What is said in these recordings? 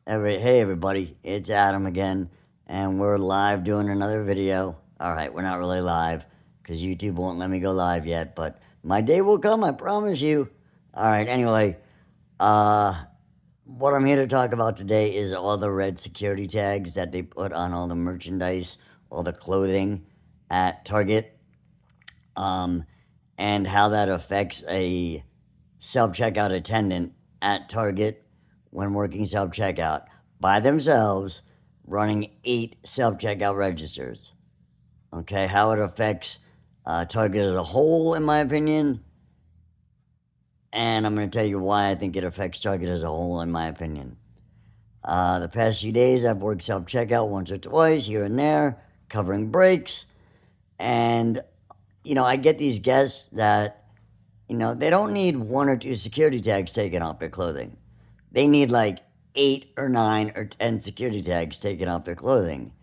Hey everybody, it's Adam again, and we're live doing another video. Alright, we're not really live, because YouTube won't let me go live yet, but my day will come, I promise you. Alright, anyway, uh, what I'm here to talk about today is all the red security tags that they put on all the merchandise, all the clothing at Target, um, and how that affects a self-checkout attendant at Target when working self-checkout by themselves, running 8 self-checkout registers. Okay, how it affects Target as a whole, in my opinion, and I'm going to tell you why I think it affects Target as a whole, in my opinion. The past few days, I've worked self-checkout once or twice, here and there, covering breaks, and, I get these guests that they don't need 1 or 2 security tags taken off their clothing. They need like 8 or 9 or 10 security tags taken off their clothing.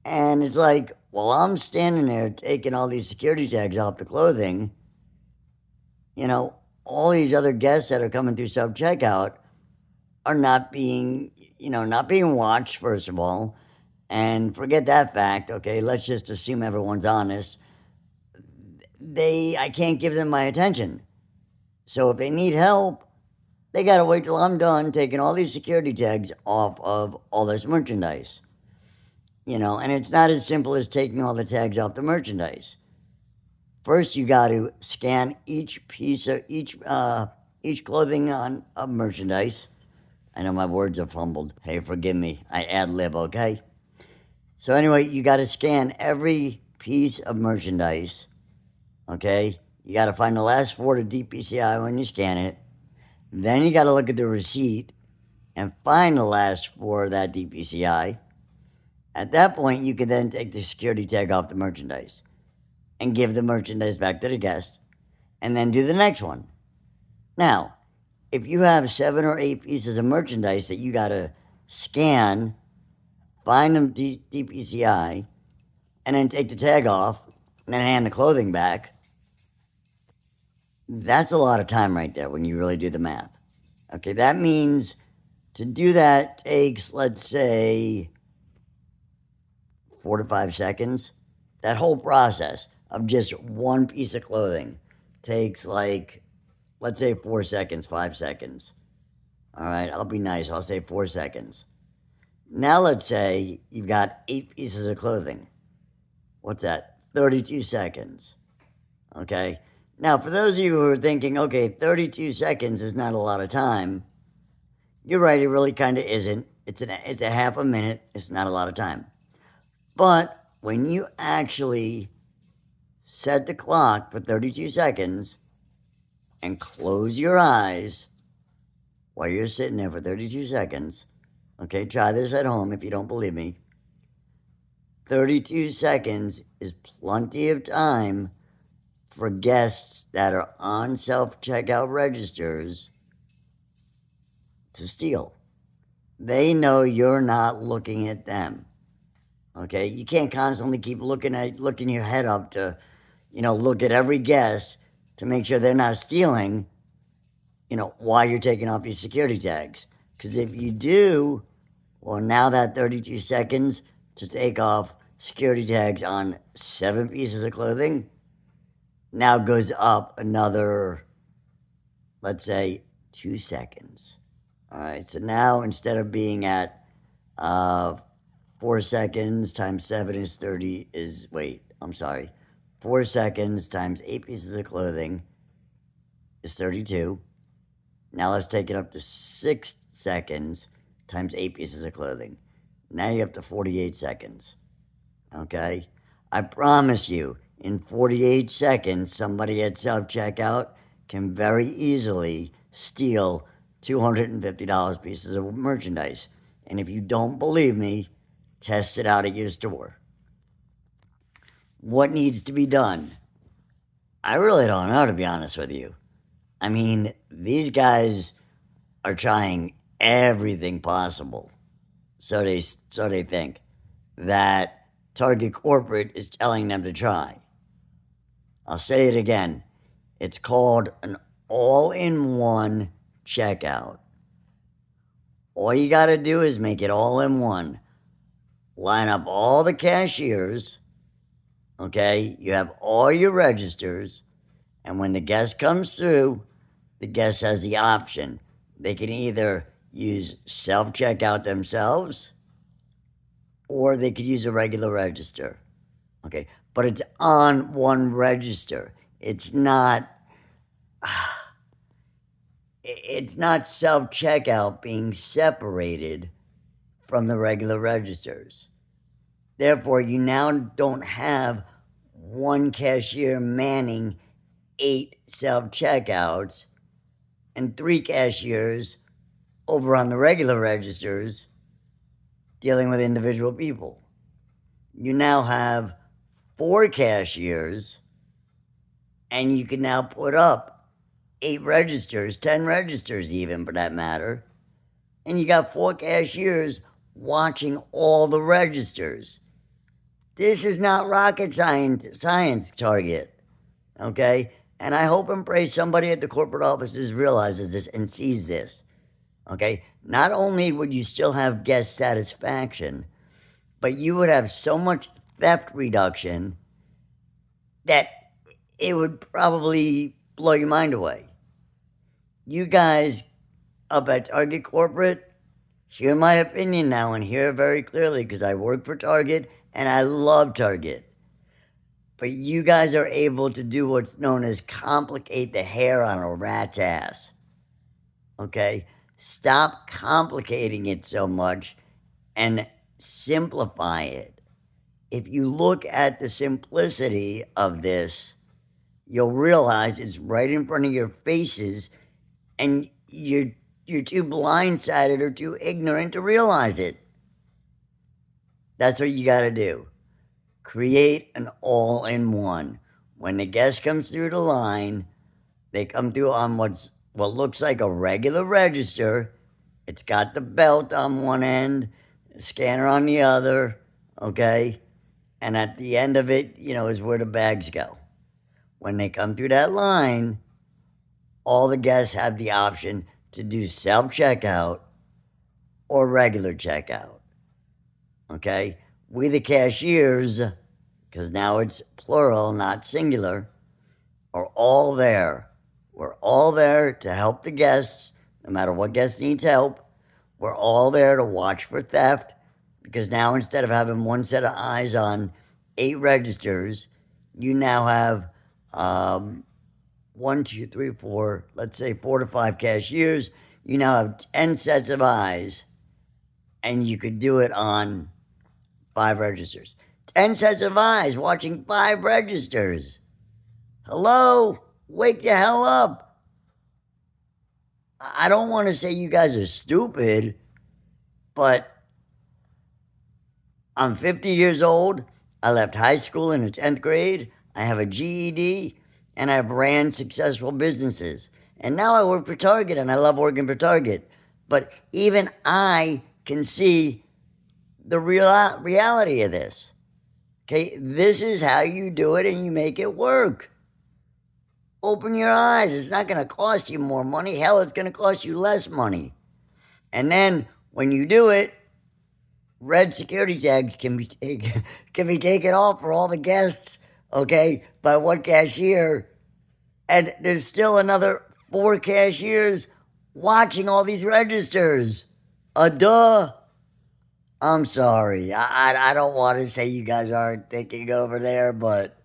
And it's like, while I'm standing there taking all these security tags off the clothing, you know, all these other guests that are coming through self checkout are not being watched, first of all. And forget that fact, okay? Let's just assume everyone's honest. I can't give them my attention. So if they need help, they gotta wait till I'm done taking all these security tags off of all this merchandise. And it's not as simple as taking all the tags off the merchandise. First, you got to scan each piece of each clothing on of merchandise. I know my words are fumbled. Hey, forgive me. I ad lib, okay? So anyway, you got to scan every piece of merchandise. Okay, you got to find the last 4 to DPCI when you scan it. Then you got to look at the receipt and find the last 4 of that DPCI. At that point, you can then take the security tag off the merchandise and give the merchandise back to the guest, and then do the next one. Now, if you have 7 or 8 pieces of merchandise that you gotta scan, find them DPCI, and then take the tag off, and then hand the clothing back, that's a lot of time right there when you really do the math. Okay, that means to do that takes, let's say, 4 to 5 seconds. That whole process of just one piece of clothing takes, like, let's say 4 seconds, 5 seconds. All right, I'll be nice. I'll say 4 seconds. Now let's say you've got 8 pieces of clothing. What's that? 32 seconds. Okay. Now, for those of you who are thinking, okay, 32 seconds is not a lot of time, you're right, it really kind of isn't. It's a half a minute. It's not a lot of time. But when you actually set the clock for 32 seconds and close your eyes while you're sitting there for 32 seconds, okay, try this at home if you don't believe me. 32 seconds is plenty of time for guests that are on self-checkout registers to steal. They know you're not looking at them. Okay, you can't constantly keep looking your head up to, look at every guest to make sure they're not stealing, while you're taking off these security tags. Because if you do, well, now that 32 seconds to take off security tags on 7 pieces of clothing now goes up another, let's say, 2 seconds. All right, so now instead of being at 4 seconds times 7 is 30 is, wait, I'm sorry. 4 seconds times 8 pieces of clothing is 32. Now let's take it up to 6 seconds times 8 pieces of clothing. Now you're up to 48 seconds. Okay? I promise you, in 48 seconds, somebody at self-checkout can very easily steal $250 pieces of merchandise. And if you don't believe me, test it out at your store. What needs to be done? I really don't know, to be honest with you. I mean, these guys are trying everything possible. So they think that Target Corporate is telling them to try. I'll say it again. It's called an all-in-one checkout. All you got to do is make it all in one. Line up all the cashiers, okay? You have all your registers, and when the guest comes through, the guest has the option. They can either use self-checkout themselves, or they could use a regular register, okay? But it's on one register. It's not self-checkout being separated from the regular registers. Therefore, you now don't have one cashier manning 8 self-checkouts and 3 cashiers over on the regular registers dealing with individual people. You now have 4 cashiers, and you can now put up 8 registers, 10 registers even for that matter, and you got 4 cashiers watching all the registers. This is not rocket science, Target, okay? And I hope and pray somebody at the corporate offices realizes this and sees this, okay? Not only would you still have guest satisfaction, but you would have so much theft reduction that it would probably blow your mind away. You guys up at Target Corporate, hear my opinion now and hear it very clearly, because I work for Target and I love Target. But you guys are able to do what's known as complicate the hair on a rat's ass. Okay? Stop complicating it so much and simplify it. If you look at the simplicity of this, you'll realize it's right in front of your faces, and you're too blindsided or too ignorant to realize it. That's what you got to do. Create an all-in-one. When the guest comes through the line, they come through on what looks like a regular register. It's got the belt on one end, a scanner on the other, okay? And at the end of it, is where the bags go. When they come through that line, all the guests have the option to do self-checkout or regular checkout, okay? We, the cashiers, because now it's plural, not singular, are all there. We're all there to help the guests, no matter what guest needs help. We're all there to watch for theft, because now instead of having one set of eyes on 8 registers, you now have 1, 2, 3, 4, let's say 4 to 5 cashiers. You now have 10 sets of eyes, and you could do it on 5 registers. 10 sets of eyes watching 5 registers. Hello? Wake the hell up. I don't want to say you guys are stupid, but I'm 50 years old. I left high school in the 10th grade. I have a GED, and I've ran successful businesses. And now I work for Target, and I love working for Target. But even I can see the reality of this. Okay, this is how you do it, and you make it work. Open your eyes. It's not going to cost you more money. Hell, it's going to cost you less money. And then when you do it, red security tags can be taken off for all the guests, okay, by one cashier. And there's still another 4 cashiers watching all these registers. Duh. I'm sorry. I don't want to say you guys aren't thinking over there, but,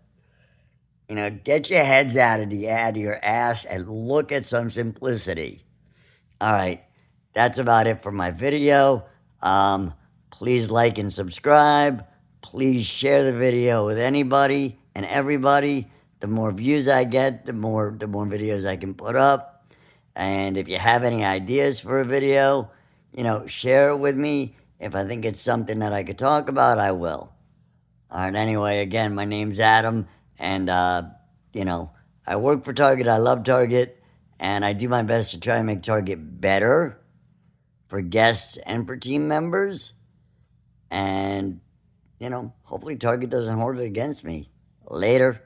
get your heads out of your ass and look at some simplicity. All right. That's about it for my video. Please like and subscribe. Please share the video with anybody and everybody. The more views I get, the more videos I can put up. And if you have any ideas for a video, share it with me. If I think it's something that I could talk about, I will. All right, anyway, again, my name's Adam, and, I work for Target. I love Target, and I do my best to try and make Target better for guests and for team members. And, hopefully Target doesn't hold it against me. Later.